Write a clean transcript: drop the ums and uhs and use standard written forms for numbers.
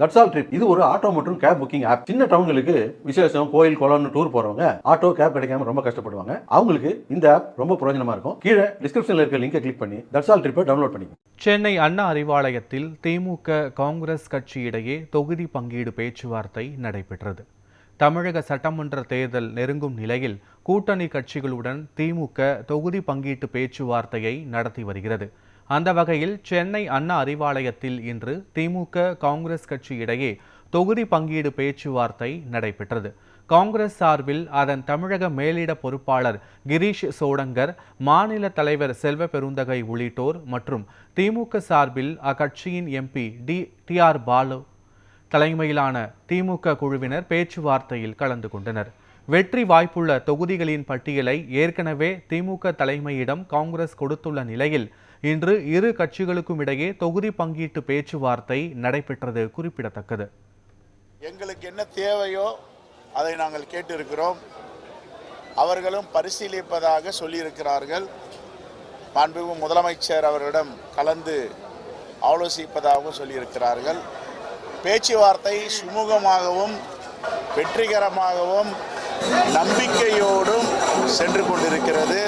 That's all trip இது ஒரு auto மற்றும் கேப் புக்கிங் ஆப். சின்ன டவுன்களுக்கு விசேஷம், கோயில், குளம்னு டூர் போறவங்க ஆட்டோ கேப் கிடைக்காம ரொம்ப கஷ்டப்படுவாங்க. அவங்களுக்கு இந்த ஆப் ரொம்ப பிரயோஜனமா இருக்கும். கீழே டிஸ்கிரிப்ஷன்ல இருக்க லிங்கை கிளிக் பண்ணி தட்ஸ் ஆல் ட்ரிப்பை டவுன்லோட் பண்ணிக்கோங்க. சென்னை அண்ணா அறிவாலயத்தில் திமுக காங்கிரஸ் கட்சி இடையே தொகுதி பங்கீடு பேச்சுவார்த்தை நடைபெற்றது. தமிழக சட்டமன்ற தேர்தல் நெருங்கும் நிலையில் கூட்டணி கட்சிகளுடன் திமுக தொகுதி பங்கீட்டு பேச்சுவார்த்தையை நடத்தி வருகிறது. அந்த வகையில் சென்னை அண்ணா அறிவாலயத்தில் இன்று திமுக காங்கிரஸ் கட்சி இடையே தொகுதி பங்கீடு பேச்சுவார்த்தை நடைபெற்றது. காங்கிரஸ் சார்பில் அதன் தமிழக மேலிட பொறுப்பாளர் கிரீஷ் சோடங்கர், மாநில தலைவர் செல்வ பெருந்தகை உள்ளிட்டோர் மற்றும் திமுக சார்பில் அக்கட்சியின் எம்பி டி.ஆர். பாலு தலைமையிலான திமுக குழுவினர் பேச்சுவார்த்தையில் கலந்து கொண்டனர். வெற்றி வாய்ப்புள்ள தொகுதிகளின் பட்டியலை ஏற்கனவே திமுக தலைமையிடம் காங்கிரஸ் கொடுத்துள்ள நிலையில் இன்று இரு கட்சிகளுக்கும் இடையே தொகுதி பங்கீட்டு பேச்சுவார்த்தை நடைபெற்றது குறிப்பிடத்தக்கது. எங்களுக்கு என்ன தேவையோ அதை நாங்கள் கேட்டிருக்கிறோம். அவர்களும் பரிசீலிப்பதாக சொல்லியிருக்கிறார்கள். மாண்புமிகு முதலமைச்சர் அவர்களிடம் கலந்து ஆலோசிப்பதாகவும் சொல்லியிருக்கிறார்கள். பேச்சுவார்த்தை சுமூகமாகவும் வெற்றிகரமாகவும் நம்பிக்கையோடும் சென்று கொண்டிருக்கிறது.